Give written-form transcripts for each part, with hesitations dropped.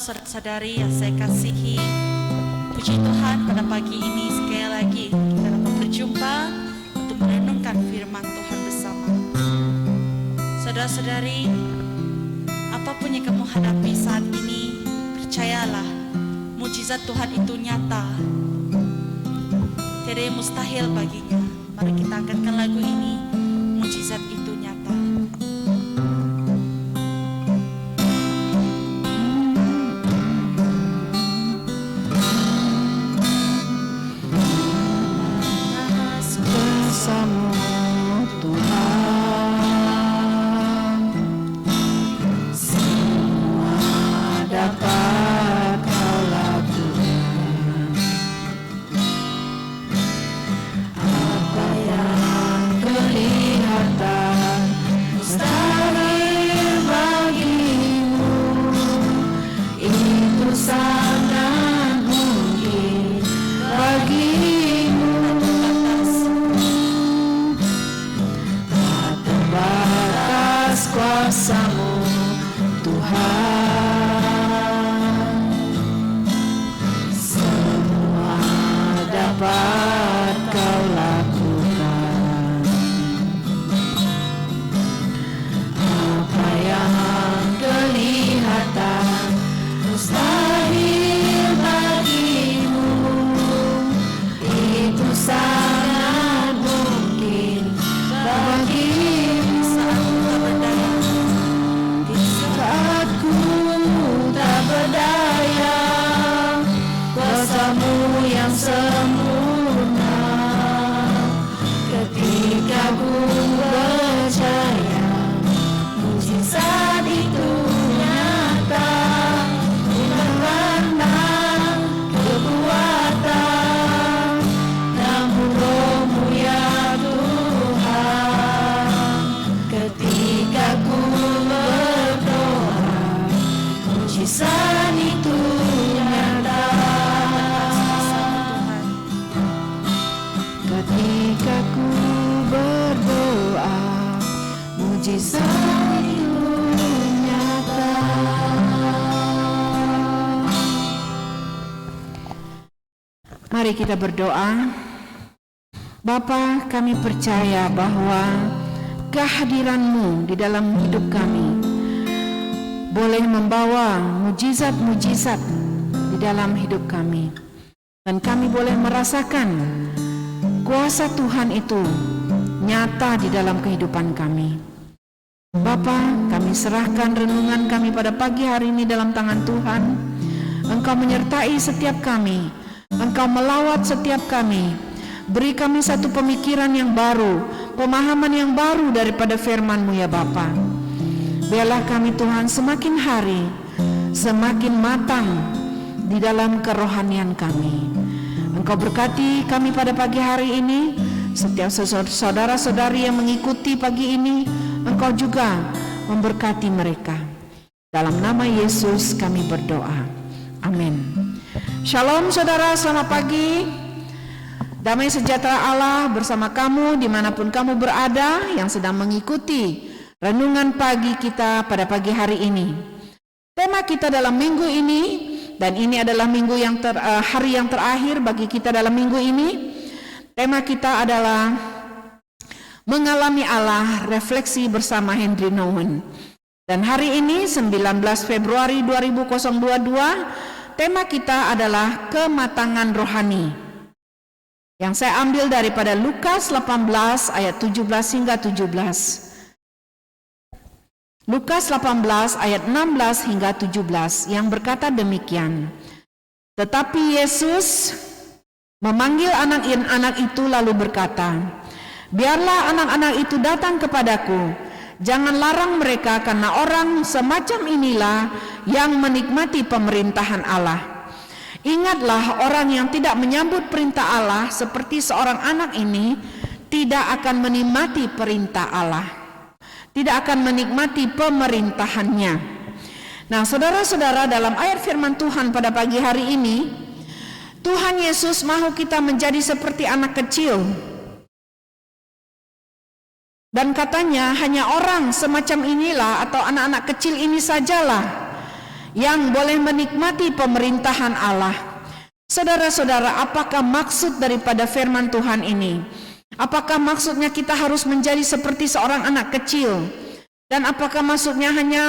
saudara-saudari yang saya kasihi, puji Tuhan pada pagi ini sekali lagi kita dapat berjumpa untuk merenungkan firman Tuhan bersama. Saudara-saudari, apapun yang kamu hadapi saat ini, percayalah, mujizat Tuhan itu nyata. Tiada yang mustahil baginya. Mari kita angkatkan lagu ini, mujizat itu nyata. Bersama Tuhan, semua dapat Kau lakukan. Apa yang kelihatan mustahil bagimu, itu sangat mungkin bagimu. Batas kuasa-Mu Tuhan, semua dapat Kau lakukan. Apa yang kelihatan mustahil bagimu, itu sangat mungkin bagimu. Saat ku tak berdaya, kuasa-Mu yang sempurna. Ketika ku percaya, mujizat itu nyata. Bukan karena kekuatan, namun Roh-Mu ya Tuhan. Ketika ku mujizat itu nyata. Ketika ku berdoa, mujizat itu nyata. Mari kita berdoa. Bapa, kami percaya bahwa kehadiran-Mu di dalam hidup kami boleh membawa mujizat-mujizat di dalam hidup kami, dan kami boleh merasakan kuasa Tuhan itu nyata di dalam kehidupan kami. Bapa, kami serahkan renungan kami pada pagi hari ini dalam tangan Tuhan. Engkau menyertai setiap kami, Engkau melawat setiap kami. Beri kami satu pemikiran yang baru, pemahaman yang baru daripada firman-Mu ya Bapa. Biarlah kami Tuhan semakin hari semakin matang di dalam kerohanian kami. Engkau berkati kami pada pagi hari ini. Setiap saudara-saudari yang mengikuti pagi ini, Engkau juga memberkati mereka. Dalam nama Yesus kami berdoa. Amin. Shalom saudara, selamat pagi. Damai sejahtera Allah bersama kamu dimanapun kamu berada yang sedang mengikuti renungan pagi kita pada pagi hari ini. Tema kita dalam minggu ini, dan ini adalah minggu yang hari yang terakhir bagi kita dalam minggu ini. Tema kita adalah mengalami Allah, refleksi bersama Henry Nouwen. Dan hari ini 19 Februari 2022, tema kita adalah kematangan rohani. Yang saya ambil daripada Lukas 18 ayat 17 hingga 17. Lukas 18 ayat 16 hingga 17 yang berkata demikian. Tetapi Yesus memanggil anak-anak itu lalu berkata, biarlah anak-anak itu datang kepadaku, jangan larang mereka, karena orang semacam inilah yang menikmati pemerintahan Allah. Ingatlah, orang yang tidak menyambut perintah Allah seperti seorang anak ini tidak akan menikmati perintah Allah, tidak akan menikmati pemerintahannya. Nah, saudara-saudara, dalam ayat firman Tuhan pada pagi hari ini, Tuhan Yesus mau kita menjadi seperti anak kecil. Dan katanya hanya orang semacam inilah atau anak-anak kecil ini sajalah yang boleh menikmati pemerintahan Allah. Saudara-saudara, apakah maksud daripada firman Tuhan ini? Apakah maksudnya kita harus menjadi seperti seorang anak kecil? Dan apakah maksudnya hanya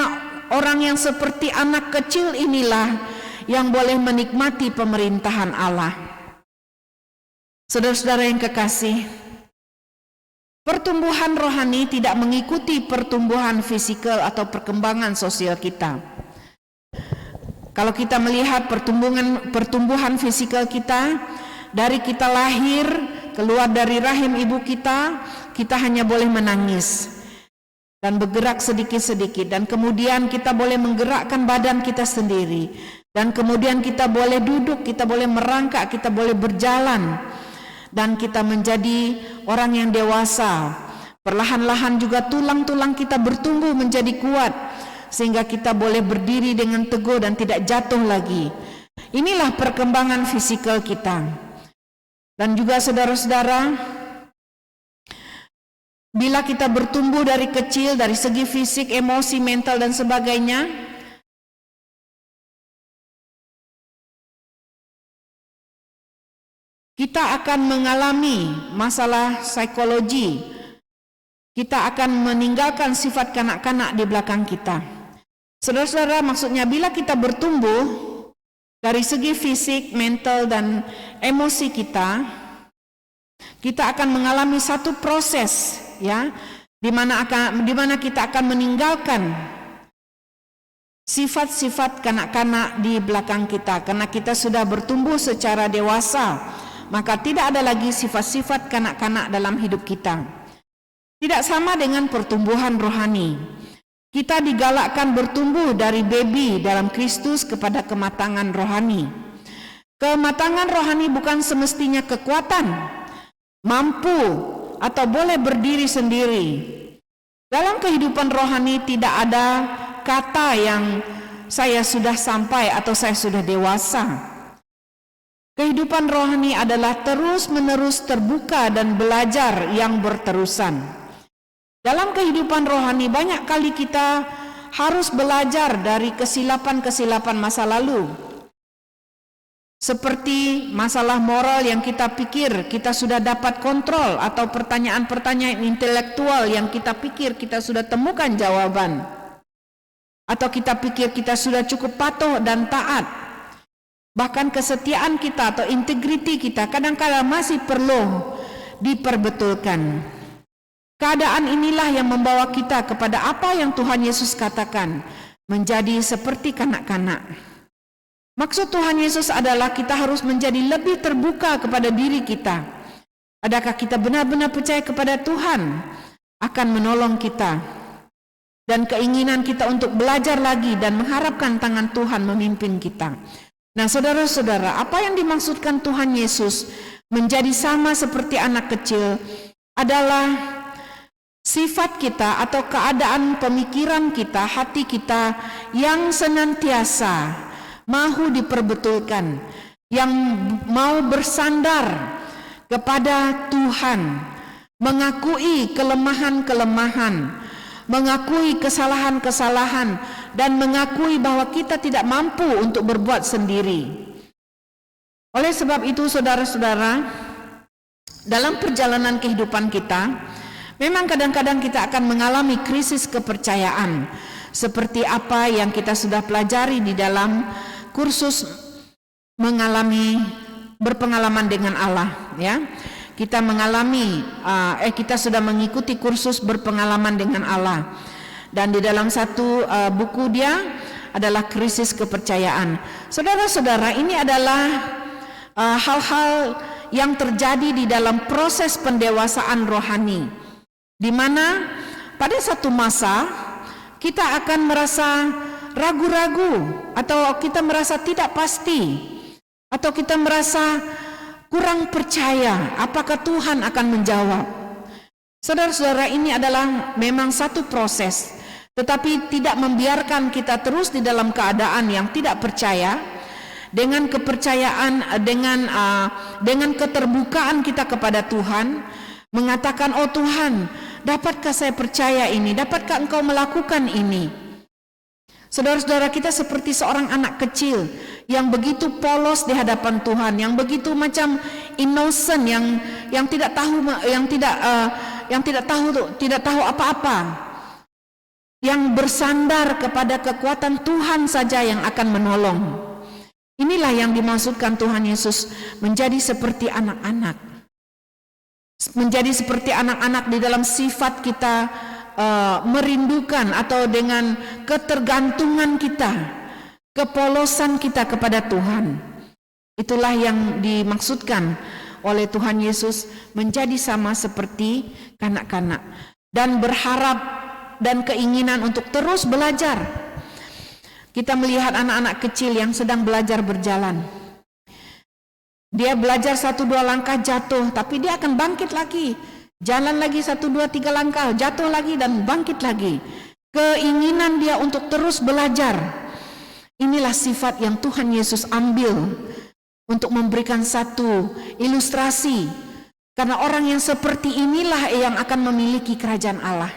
orang yang seperti anak kecil inilah yang boleh menikmati pemerintahan Allah? Saudara-saudara yang kekasih, pertumbuhan rohani tidak mengikuti pertumbuhan fisikal atau perkembangan sosial kita. Kalau kita melihat pertumbuhan fisikal kita, dari kita lahir, keluar dari rahim ibu kita, kita hanya boleh menangis dan bergerak sedikit-sedikit, dan kemudian kita boleh menggerakkan badan kita sendiri, dan kemudian kita boleh duduk, kita boleh merangkak, kita boleh berjalan, dan kita menjadi orang yang dewasa. Perlahan-lahan juga tulang-tulang kita bertumbuh menjadi kuat, sehingga kita boleh berdiri dengan teguh dan tidak jatuh lagi. Inilah perkembangan fisikal kita. Dan juga saudara-saudara, bila kita bertumbuh dari kecil, dari segi fisik, emosi, mental dan sebagainya, kita akan mengalami masalah psikologi. Kita akan meninggalkan sifat kanak-kanak di belakang kita. Saudara-saudara, maksudnya bila kita bertumbuh dari segi fisik, mental dan emosi kita akan mengalami satu proses, ya, di mana kita akan meninggalkan sifat-sifat kanak-kanak di belakang kita, karena kita sudah bertumbuh secara dewasa, maka tidak ada lagi sifat-sifat kanak-kanak dalam hidup kita. Tidak sama dengan pertumbuhan rohani. Kita digalakkan bertumbuh dari baby dalam Kristus kepada kematangan rohani. Kematangan rohani bukan semestinya kekuatan, mampu atau boleh berdiri sendiri. Dalam kehidupan rohani tidak ada kata yang saya sudah sampai atau saya sudah dewasa. Kehidupan rohani adalah terus-menerus terbuka dan belajar yang berterusan. Dalam kehidupan rohani banyak kali kita harus belajar dari kesilapan-kesilapan masa lalu. Seperti masalah moral yang kita pikir kita sudah dapat kontrol, atau pertanyaan-pertanyaan intelektual yang kita pikir kita sudah temukan jawaban. Atau kita pikir kita sudah cukup patuh dan taat. Bahkan kesetiaan kita atau integriti kita kadang-kala masih perlu diperbetulkan. Keadaan inilah yang membawa kita kepada apa yang Tuhan Yesus katakan, menjadi seperti kanak-kanak. Maksud Tuhan Yesus adalah kita harus menjadi lebih terbuka kepada diri kita. Adakah kita benar-benar percaya kepada Tuhan akan menolong kita, dan keinginan kita untuk belajar lagi dan mengharapkan tangan Tuhan memimpin kita. Nah, saudara-saudara, apa yang dimaksudkan Tuhan Yesus menjadi sama seperti anak kecil adalah sifat kita atau keadaan pemikiran kita, hati kita yang senantiasa mau diperbetulkan, yang mau bersandar kepada Tuhan, mengakui kelemahan-kelemahan, mengakui kesalahan-kesalahan, dan mengakui bahwa kita tidak mampu untuk berbuat sendiri. Oleh sebab itu, saudara-saudara, dalam perjalanan kehidupan kita, memang kadang-kadang kita akan mengalami krisis kepercayaan, seperti apa yang kita sudah pelajari di dalam kursus berpengalaman dengan Allah, ya. Kita sudah mengikuti kursus berpengalaman dengan Allah, dan di dalam satu buku dia adalah krisis kepercayaan. Saudara-saudara, ini adalah hal-hal yang terjadi di dalam proses pendewasaan rohani, di mana pada satu masa kita akan merasa ragu-ragu, atau kita merasa tidak pasti, atau kita merasa kurang percaya apakah Tuhan akan menjawab. Saudara-saudara, ini adalah memang satu proses, tetapi tidak membiarkan kita terus di dalam keadaan yang tidak percaya. Dengan kepercayaan, dengan keterbukaan kita kepada Tuhan, mengatakan, oh Tuhan, dapatkah saya percaya ini? Dapatkah Engkau melakukan ini? Saudara-saudara, kita seperti seorang anak kecil yang begitu polos di hadapan Tuhan, yang begitu macam innocent, yang tidak tahu apa-apa, yang bersandar kepada kekuatan Tuhan saja yang akan menolong. Inilah yang dimaksudkan Tuhan Yesus menjadi seperti anak-anak. Menjadi seperti anak-anak di dalam sifat kita merindukan atau dengan ketergantungan kita, kepolosan kita kepada Tuhan. Itulah yang dimaksudkan oleh Tuhan Yesus menjadi sama seperti kanak-kanak dan berharap dan keinginan untuk terus belajar. Kita melihat anak-anak kecil yang sedang belajar berjalan. Dia belajar 1-2 langkah jatuh, tapi dia akan bangkit lagi. Jalan lagi 1-2-3 langkah, jatuh lagi dan bangkit lagi. Keinginan dia untuk terus belajar. Inilah sifat yang Tuhan Yesus ambil untuk memberikan satu ilustrasi. Karena orang yang seperti inilah yang akan memiliki kerajaan Allah.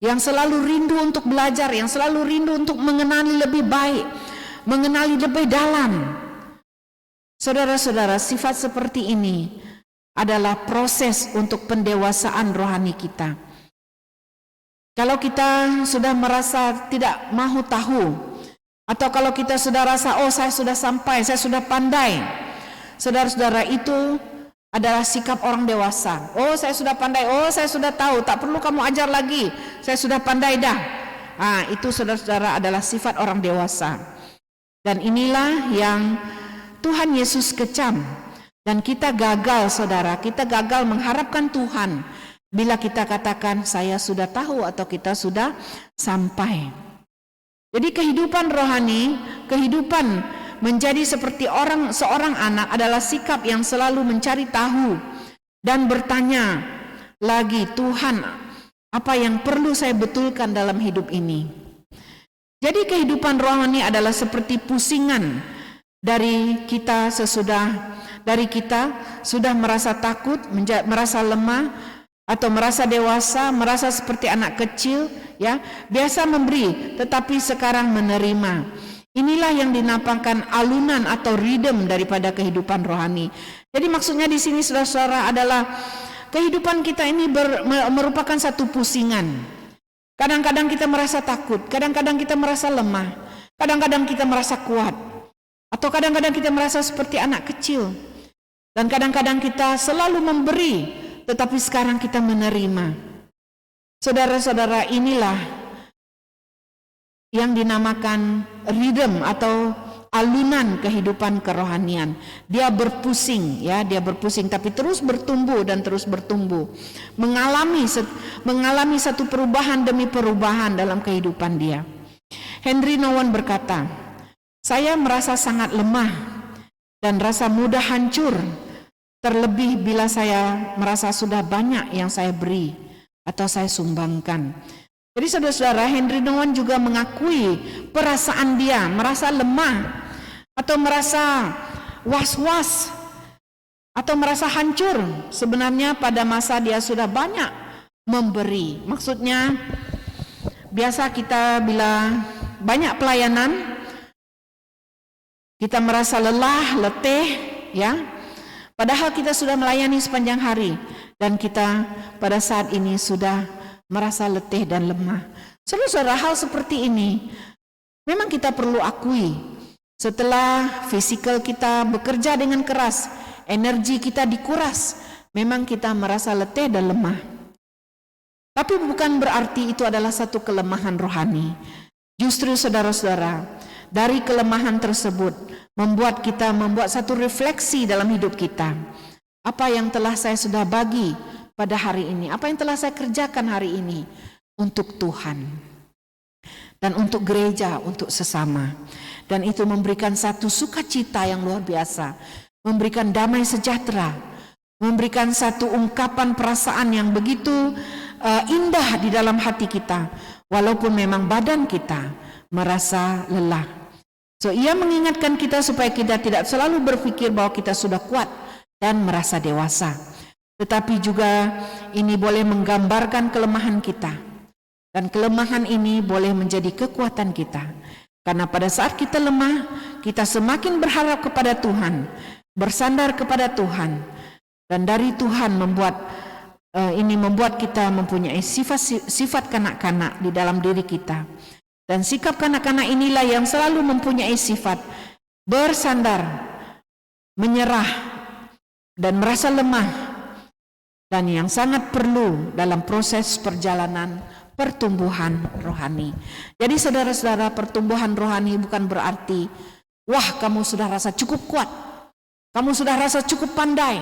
Yang selalu rindu untuk belajar, yang selalu rindu untuk mengenali lebih baik, mengenali lebih dalam. Saudara-saudara, sifat seperti ini adalah proses untuk pendewasaan rohani kita. Kalau kita sudah merasa tidak mahu tahu, atau kalau kita sudah rasa, oh saya sudah sampai, saya sudah pandai, saudara-saudara, itu adalah sikap orang dewasa. Oh saya sudah pandai, oh saya sudah tahu, tak perlu kamu ajar lagi, saya sudah pandai dah. Itu saudara-saudara adalah sifat orang dewasa. Dan inilah yang Tuhan Yesus kecam. Dan kita gagal, saudara, kita gagal mengharapkan Tuhan bila kita katakan saya sudah tahu atau kita sudah sampai. Jadi kehidupan rohani, kehidupan menjadi seperti seorang anak adalah sikap yang selalu mencari tahu dan bertanya lagi, Tuhan, apa yang perlu saya betulkan dalam hidup ini? Jadi kehidupan rohani adalah seperti pusingan dari kita sudah merasa takut, merasa lemah atau merasa dewasa, merasa seperti anak kecil, ya, biasa memberi tetapi sekarang menerima. Inilah yang dinamakan alunan atau rhythm daripada kehidupan rohani. Jadi maksudnya di sini saudara-saudara adalah kehidupan kita ini merupakan satu pusingan. Kadang-kadang kita merasa takut, kadang-kadang kita merasa lemah, kadang-kadang kita merasa kuat, atau kadang-kadang kita merasa seperti anak kecil. Dan kadang-kadang kita selalu memberi, tetapi sekarang kita menerima. Saudara-saudara, inilah yang dinamakan rhythm atau alunan kehidupan kerohanian. Dia berpusing, ya, dia berpusing, tapi terus bertumbuh dan terus bertumbuh. Mengalami satu perubahan demi perubahan dalam kehidupan dia. Henry Nouwen berkata, saya merasa sangat lemah dan rasa mudah hancur. Terlebih bila saya merasa sudah banyak yang saya beri atau saya sumbangkan. Jadi saudara-saudara, Henry Nouwen juga mengakui perasaan dia merasa lemah atau merasa was-was atau merasa hancur. Sebenarnya pada masa dia sudah banyak memberi. Maksudnya biasa kita bila banyak pelayanan kita merasa lelah, letih, ya. Padahal kita sudah melayani sepanjang hari dan kita pada saat ini sudah merasa letih dan lemah. Saudara-saudara, hal seperti ini memang kita perlu akui. Setelah fisikal kita bekerja dengan keras, energi kita dikuras, memang kita merasa letih dan lemah. Tapi bukan berarti itu adalah satu kelemahan rohani. Justru saudara-saudara, dari kelemahan tersebut membuat satu refleksi dalam hidup kita. Apa yang telah saya sudah bagi pada hari ini, apa yang telah saya kerjakan hari ini untuk Tuhan dan untuk gereja, untuk sesama. Dan itu memberikan satu sukacita yang luar biasa, memberikan damai sejahtera, memberikan satu ungkapan perasaan yang begitu indah di dalam hati kita, walaupun memang badan kita merasa lelah. So, ia mengingatkan kita supaya kita tidak selalu berpikir bahwa kita sudah kuat dan merasa dewasa. Tetapi juga ini boleh menggambarkan kelemahan kita. Dan kelemahan ini boleh menjadi kekuatan kita. Karena pada saat kita lemah, kita semakin berharap kepada Tuhan, bersandar kepada Tuhan. Dan dari Tuhan membuat kita mempunyai sifat kanak-kanak di dalam diri kita. Dan sikap kanak-kanak inilah yang selalu mempunyai sifat bersandar, menyerah, dan merasa lemah. Dan yang sangat perlu dalam proses perjalanan pertumbuhan rohani. Jadi saudara-saudara, pertumbuhan rohani bukan berarti, wah kamu sudah rasa cukup kuat, kamu sudah rasa cukup pandai,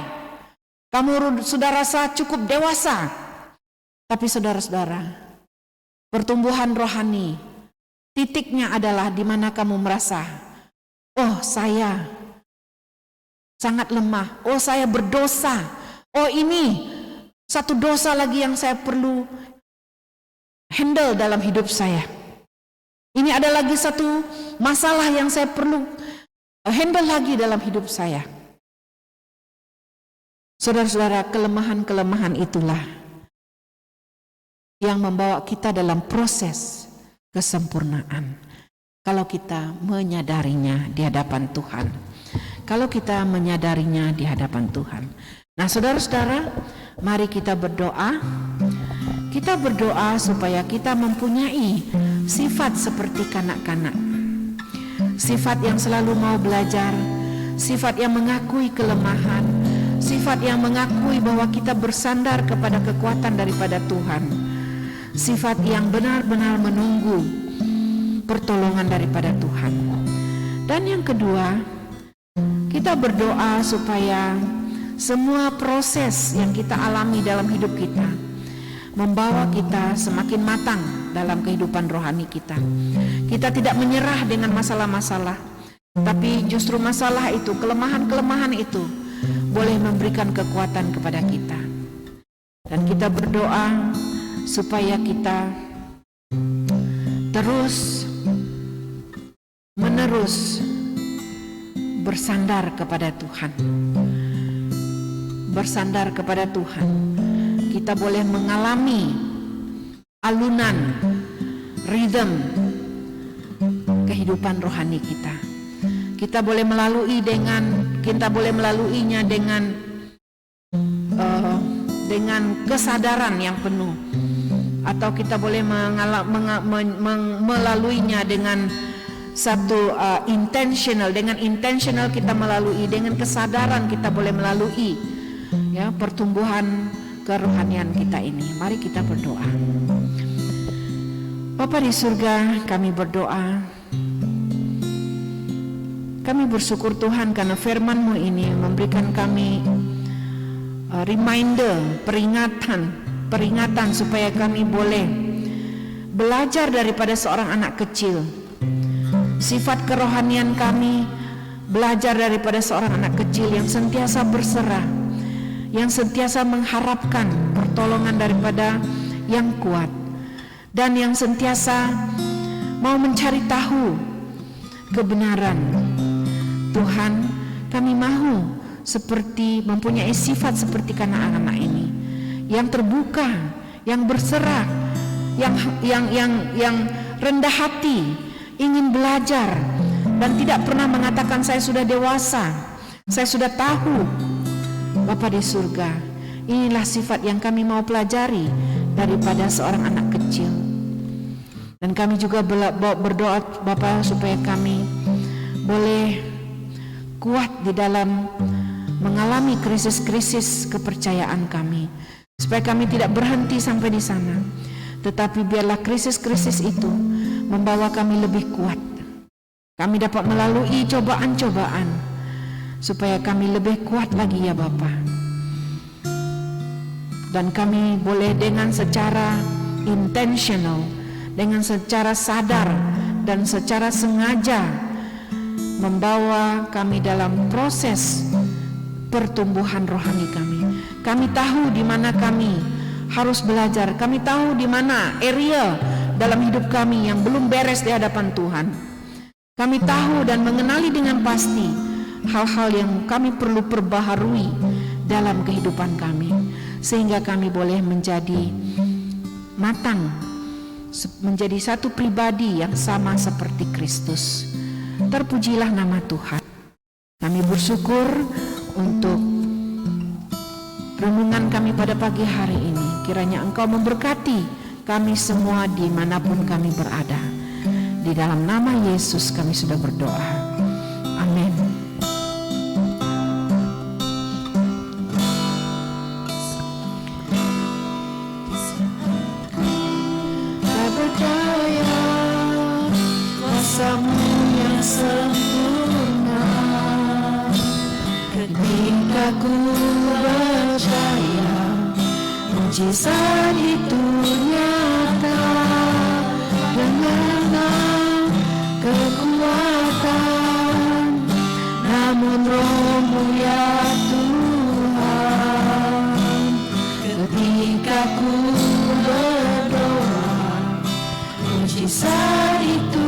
kamu sudah rasa cukup dewasa. Tapi saudara-saudara, pertumbuhan rohani titiknya adalah di mana kamu merasa, oh saya sangat lemah, oh saya berdosa, oh ini satu dosa lagi yang saya perlu handle dalam hidup saya. Ini ada lagi satu masalah yang saya perlu handle lagi dalam hidup saya. Saudara-saudara, kelemahan-kelemahan itulah yang membawa kita dalam proses kesempurnaan. Kalau kita menyadarinya di hadapan Tuhan. Kalau kita menyadarinya di hadapan Tuhan. Nah, saudara-saudara, mari kita berdoa. Kita berdoa supaya kita mempunyai sifat seperti kanak-kanak. Sifat yang selalu mau belajar, sifat yang mengakui kelemahan, sifat yang mengakui bahwa kita bersandar kepada kekuatan daripada Tuhan. Sifat yang benar-benar menunggu pertolongan daripada Tuhan. Dan yang kedua, kita berdoa supaya semua proses yang kita alami dalam hidup kita membawa kita semakin matang dalam kehidupan rohani kita. Kita tidak menyerah dengan masalah-masalah, tapi justru masalah itu, kelemahan-kelemahan itu boleh memberikan kekuatan kepada kita. Dan kita berdoa supaya kita terus menerus bersandar kepada Tuhan. Bersandar kepada Tuhan. Kita boleh mengalami alunan, rhythm kehidupan rohani kita. Kita boleh melaluinya dengan kesadaran yang penuh. Atau kita boleh melaluinya dengan satu dengan intentional kita melalui, dengan kesadaran kita boleh melalui ya pertumbuhan kerohanian kita ini. Mari kita berdoa. Bapa di surga, kami berdoa. Kami bersyukur Tuhan karena firman-Mu ini memberikan kami reminder, peringatan supaya kami boleh belajar daripada seorang anak kecil. Sifat kerohanian kami belajar daripada seorang anak kecil yang sentiasa berserah, yang sentiasa mengharapkan pertolongan daripada yang kuat, dan yang sentiasa mau mencari tahu kebenaran. Tuhan, kami mahu mempunyai sifat seperti anak-anak ini, yang terbuka, yang berserah, yang rendah hati, ingin belajar dan tidak pernah mengatakan saya sudah dewasa, saya sudah tahu. Bapa di surga, inilah sifat yang kami mau pelajari daripada seorang anak kecil. Dan kami juga berdoa Bapa supaya kami boleh kuat di dalam mengalami krisis-krisis kepercayaan kami, supaya kami tidak berhenti sampai di sana, tetapi biarlah krisis-krisis itu membawa kami lebih kuat. Kami dapat melalui cobaan-cobaan supaya kami lebih kuat lagi ya Bapa. Dan kami boleh dengan secara intentional, dengan secara sadar dan secara sengaja membawa kami dalam proses pertumbuhan rohani kami. Kami tahu di mana kami harus belajar. Kami tahu di mana area dalam hidup kami yang belum beres di hadapan Tuhan. Kami tahu dan mengenali dengan pasti hal-hal yang kami perlu perbaharui dalam kehidupan kami, sehingga kami boleh menjadi matang menjadi satu pribadi yang sama seperti Kristus. Terpujilah nama Tuhan. Kami bersyukur untuk renungan kami pada pagi hari ini. Kiranya Engkau memberkati kami semua dimanapun kami berada. Di dalam nama Yesus kami sudah berdoa. Amin. Tak berdaya kuasa-Mu yang sempurna, ketika ku percaya mujizat itu nyata, dengan kekuatan, namun Roh-Mu ya Tuhan. Ketika ku berdoa, mujizat itu